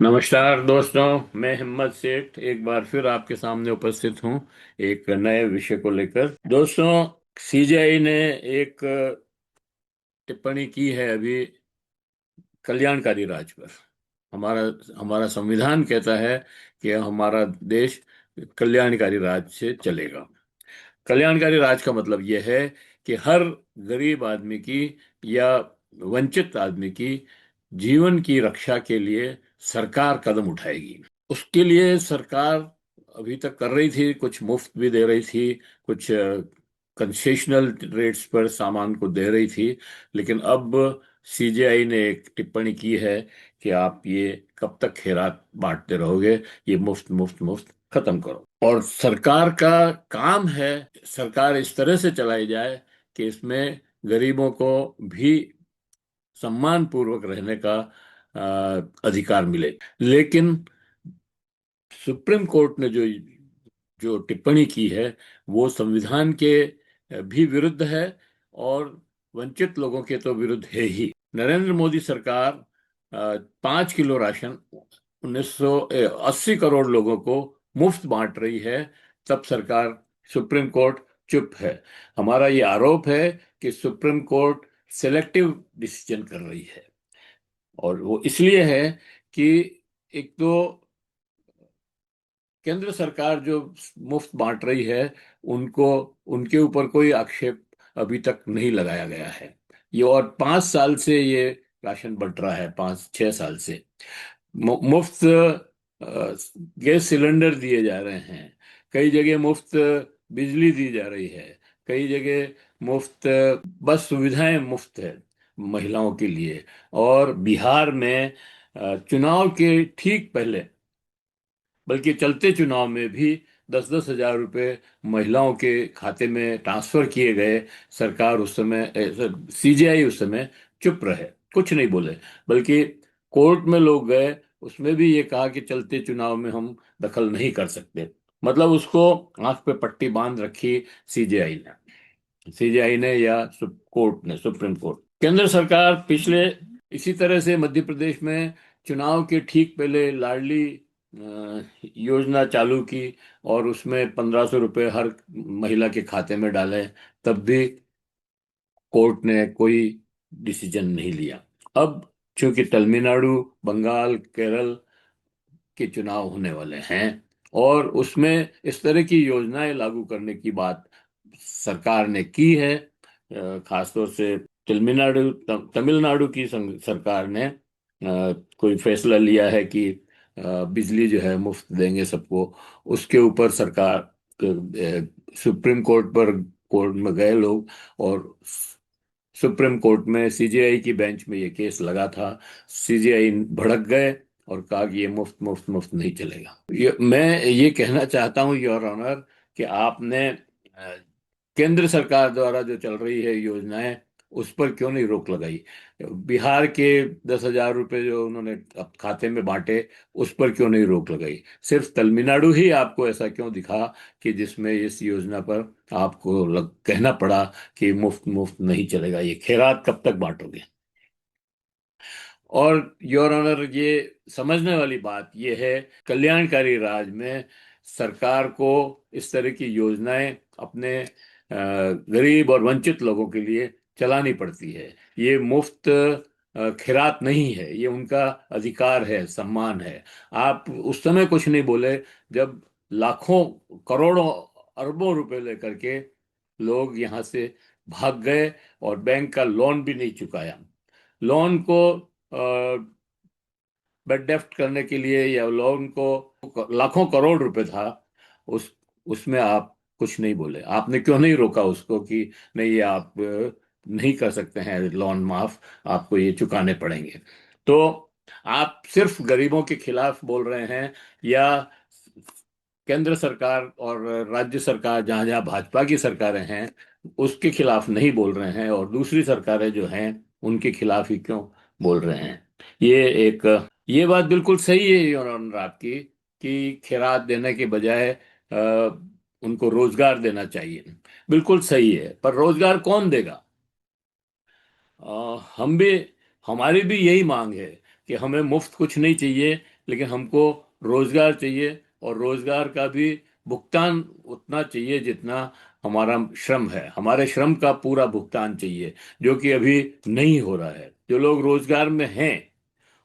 नमस्कार दोस्तों, मैं हिम्मत सेठ एक बार फिर आपके सामने उपस्थित हूँ एक नए विषय को लेकर। दोस्तों, सीजीआई ने एक टिप्पणी की है अभी कल्याणकारी राज पर। हमारा हमारा संविधान कहता है कि हमारा देश कल्याणकारी राज से चलेगा। कल्याणकारी राज का मतलब यह है कि हर गरीब आदमी की या वंचित आदमी की जीवन की रक्षा के लिए सरकार कदम उठाएगी। उसके लिए सरकार अभी तक कर रही थी, कुछ मुफ्त भी दे रही थी, कुछ कंसेशनल रेट्स पर सामान को दे रही थी। लेकिन अब सीजीआई ने एक टिप्पणी की है कि आप ये कब तक खैरात बांटते रहोगे, ये मुफ्त मुफ्त मुफ्त खत्म करो। और सरकार का काम है, सरकार इस तरह से चलाई जाए कि इसमें गरीबों को भी सम्मान पूर्वक रहने का अधिकार मिले। लेकिन सुप्रीम कोर्ट ने जो जो टिप्पणी की है वो संविधान के भी विरुद्ध है और वंचित लोगों के तो विरुद्ध है ही। नरेंद्र मोदी सरकार 5 किलो राशन 1980 करोड़ लोगों को मुफ्त बांट रही है, तब सरकार सुप्रीम कोर्ट चुप है। हमारा ये आरोप है कि सुप्रीम कोर्ट सेलेक्टिव डिसीजन कर रही है। और वो इसलिए है कि एक तो केंद्र सरकार जो मुफ्त बांट रही है उनको उनके ऊपर कोई आक्षेप अभी तक नहीं लगाया गया है। ये और 5 साल से ये राशन बंट रहा है, 5-6 साल से मुफ्त गैस सिलेंडर दिए जा रहे हैं। कई जगह मुफ्त बिजली दी जा रही है। कई जगह मुफ्त बस सुविधाएं मुफ्त है महिलाओं के लिए। और बिहार में चुनाव के ठीक पहले, बल्कि चलते चुनाव में भी 10-10 हजार रुपए महिलाओं के खाते में ट्रांसफर किए गए। सरकार उस समय, सीजीआई उस समय चुप रहे, कुछ नहीं बोले। बल्कि कोर्ट में लोग गए, उसमें भी ये कहा कि चलते चुनाव में हम दखल नहीं कर सकते। मतलब उसको आंख पे पट्टी बांध रखी सीजीआई ने या कोर्ट ने, सुप्रीम कोर्ट। केंद्र सरकार पिछले इसी तरह से मध्य प्रदेश में चुनाव के ठीक पहले लाडली योजना चालू की और उसमें 1500 रुपये हर महिला के खाते में डाले, तब भी कोर्ट ने कोई डिसीजन नहीं लिया। अब चूंकि तमिलनाडु, बंगाल, केरल के चुनाव होने वाले हैं और उसमें इस तरह की योजनाएं लागू करने की बात सरकार ने की है। खासतौर से तमिलनाडु की सरकार ने कोई फैसला लिया है कि बिजली जो है मुफ्त देंगे सबको। उसके ऊपर सरकार सुप्रीम कोर्ट पर, कोर्ट में गए लोग और सुप्रीम कोर्ट में सीजीआई की बेंच में ये केस लगा था। सीजीआई भड़क गए और कहा कि ये मुफ्त मुफ्त मुफ्त नहीं चलेगा। मैं ये कहना चाहता हूँ योर ऑनर कि आपने केंद्र सरकार द्वारा जो चल रही है योजनाएं, उस पर क्यों नहीं रोक लगाई? बिहार के 10 हजार रुपए जो उन्होंने अब खाते में बांटे, उस पर क्यों नहीं रोक लगाई? सिर्फ तमिलनाडु ही आपको ऐसा क्यों दिखा कि जिसमें इस योजना पर आपको कहना पड़ा कि मुफ्त मुफ्त नहीं चलेगा, ये खैरात कब तक बांटोगे? और योर ऑनर, ये समझने वाली बात ये है, कल्याणकारी राज में सरकार को इस तरह की योजनाएं अपने गरीब और वंचित लोगों के लिए चलानी पड़ती है। ये मुफ्त खैरात नहीं है, ये उनका अधिकार है, सम्मान है। आप उस समय कुछ नहीं बोले जब लाखों, करोड़ों, अरबों रुपए लेकर के लोग यहाँ से भाग गए और बैंक का लोन भी नहीं चुकाया। लोन को बेड डेफ्ट करने के लिए या लोन को लाखों करोड़ रुपए था, उस उसमें आप कुछ नहीं बोले। आपने क्यों नहीं रोका उसको कि नहीं, ये आप नहीं कर सकते हैं लोन माफ, आपको ये चुकाने पड़ेंगे? तो आप सिर्फ गरीबों के खिलाफ बोल रहे हैं या केंद्र सरकार और राज्य सरकार, जहां जहां भाजपा की सरकारें हैं, उसके खिलाफ नहीं बोल रहे हैं और दूसरी सरकारें जो हैं उनके खिलाफ ही क्यों बोल रहे हैं? ये एक ये बात बिल्कुल सही है योर ऑनर आपकी कि खैरात देने के बजाय उनको रोजगार देना चाहिए। बिल्कुल सही है, पर रोजगार कौन देगा? हम भी, हमारी भी यही मांग है कि हमें मुफ्त कुछ नहीं चाहिए। लेकिन हमको रोजगार चाहिए, और रोजगार का भी भुगतान उतना चाहिए जितना हमारा श्रम है। हमारे श्रम का पूरा भुगतान चाहिए, जो कि अभी नहीं हो रहा है। जो लोग रोजगार में हैं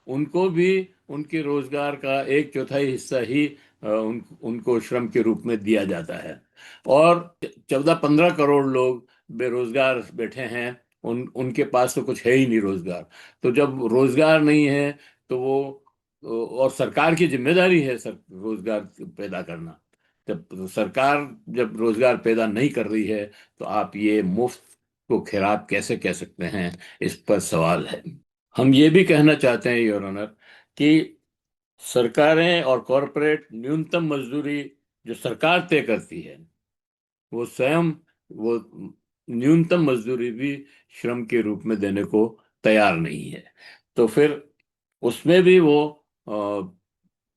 उनको भी उनके रोजगार का एक चौथाई हिस्सा ही उनको श्रम के रूप में दिया जाता है। और 14-15 करोड़ लोग बेरोजगार बैठे हैं, उनके पास तो कुछ है ही नहीं रोजगार। तो जब रोजगार नहीं है तो और सरकार की जिम्मेदारी है रोजगार पैदा करना। जब सरकार जब रोजगार पैदा नहीं कर रही है तो आप ये मुफ्त को खैरात कैसे कह सकते हैं, इस पर सवाल है। हम ये भी कहना चाहते हैं योर ऑनर कि सरकारें और कॉरपोरेट न्यूनतम मजदूरी जो सरकार तय करती है, वो स्वयं वो न्यूनतम मजदूरी भी श्रम के रूप में देने को तैयार नहीं है। तो फिर उसमें भी वो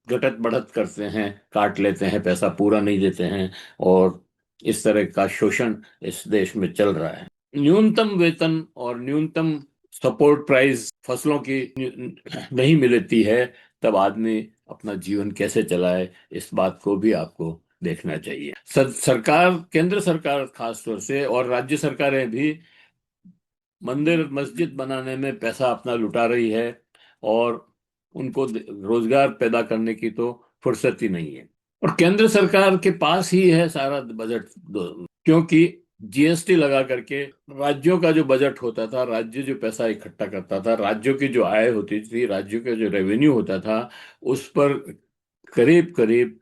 घटत बढ़त करते हैं, काट लेते हैं, पैसा पूरा नहीं देते हैं, और इस तरह का शोषण इस देश में चल रहा है। न्यूनतम वेतन और न्यूनतम सपोर्ट प्राइस फसलों की नहीं मिलती है, तब आदमी अपना जीवन कैसे चलाए, इस बात को भी आपको देखना चाहिए। सरकार, केंद्र सरकार खास तौर से, और राज्य सरकारें भी मंदिर मस्जिद बनाने में पैसा अपना लुटा रही है, और उनको रोजगार पैदा करने की तो फुर्सत ही नहीं है। और केंद्र सरकार के पास ही है सारा बजट, क्योंकि जीएसटी लगा करके राज्यों का जो बजट होता था, राज्य जो पैसा इकट्ठा करता था, राज्यों की जो आय होती थी, राज्यों का जो रेवेन्यू होता था, उस पर करीब करीब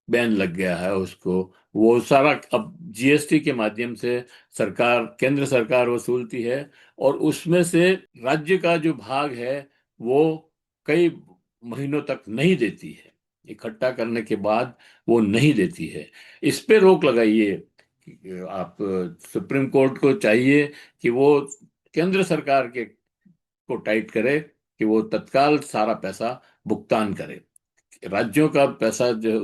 बैन लग गया है उसको। वो सारा अब जीएसटी के माध्यम से सरकार, केंद्र सरकार वसूलती है, और उसमें से राज्य का जो भाग है वो कई महीनों तक नहीं देती है। इकट्ठा करने के बाद वो नहीं देती है। इस पे रोक लगाइए। आप सुप्रीम कोर्ट को चाहिए कि वो केंद्र सरकार के को टाइट करे कि वो तत्काल सारा पैसा भुगतान करे। राज्यों का पैसा जो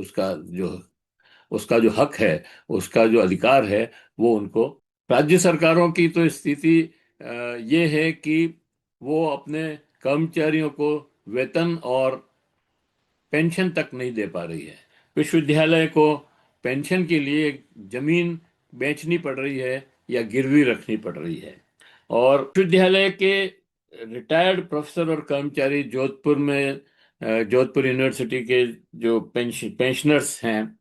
उसका जो हक है, उसका जो अधिकार है, वो उनको। राज्य सरकारों की तो स्थिति ये है कि वो अपने कर्मचारियों को वेतन और पेंशन तक नहीं दे पा रही है। विश्वविद्यालय को पेंशन के लिए जमीन बेचनी पड़ रही है या गिरवी रखनी पड़ रही है। और विश्वविद्यालय के रिटायर्ड प्रोफेसर और कर्मचारी जोधपुर यूनिवर्सिटी के जो पेंशनर्स हैं,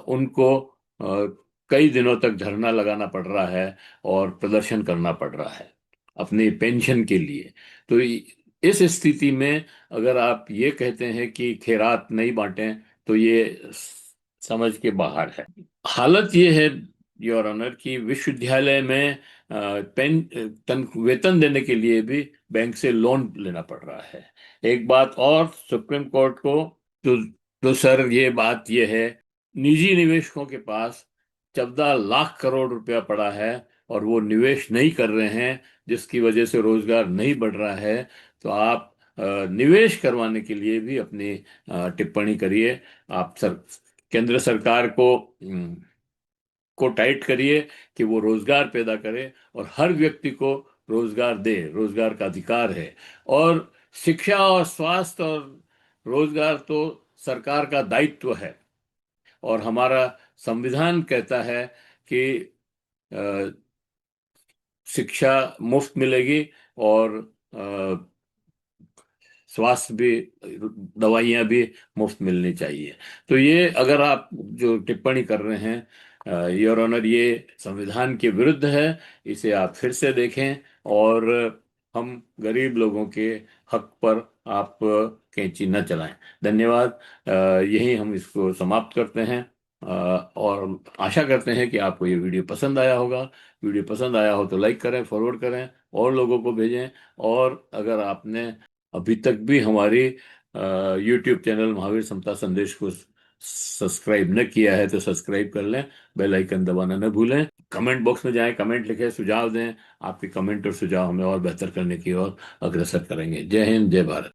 उनको कई दिनों तक धरना लगाना पड़ रहा है और प्रदर्शन करना पड़ रहा है अपनी पेंशन के लिए। तो इस स्थिति में अगर आप ये कहते हैं कि खैरात नहीं बांटें, तो ये समझ के बाहर है। हालत ये है योर ऑनर कि विश्वविद्यालय में वेतन देने के लिए भी बैंक से लोन लेना पड़ रहा है। एक बात और सुप्रीम कोर्ट को, तो सर ये बात ये है, निजी निवेशकों के पास 14 लाख करोड़ रुपया पड़ा है और वो निवेश नहीं कर रहे हैं, जिसकी वजह से रोजगार नहीं बढ़ रहा है। तो आप निवेश करवाने के लिए भी अपनी टिप्पणी करिए। आप केंद्र सरकार को टाइट करिए कि वो रोजगार पैदा करे और हर व्यक्ति को रोजगार दे। रोजगार का अधिकार है, और शिक्षा और स्वास्थ्य और रोजगार तो सरकार का दायित्व है। और हमारा संविधान कहता है कि अ, शिक्षा मुफ्त मिलेगी, और स्वास्थ्य भी, दवाइयाँ भी मुफ्त मिलनी चाहिए। तो ये अगर आप जो टिप्पणी कर रहे हैं योर ऑनर, ये संविधान के विरुद्ध है। इसे आप फिर से देखें, और हम गरीब लोगों के हक पर आप कैंची न चलाएं। धन्यवाद। यही हम इसको समाप्त करते हैं, और आशा करते हैं कि आपको ये वीडियो पसंद आया होगा। वीडियो पसंद आया हो तो लाइक करें, फॉरवर्ड करें, और लोगों को भेजें। और अगर आपने अभी तक भी हमारी यूट्यूब चैनल महावीर समता संदेश को सब्सक्राइब न किया है तो सब्सक्राइब कर लें, बेल आइकन दबाना न भूलें। कमेंट बॉक्स में जाएं, कमेंट लिखें, सुझाव दें। आपके कमेंट और सुझाव हमें और बेहतर करने की ओर अग्रसर करेंगे। जय हिंद, जय भारत।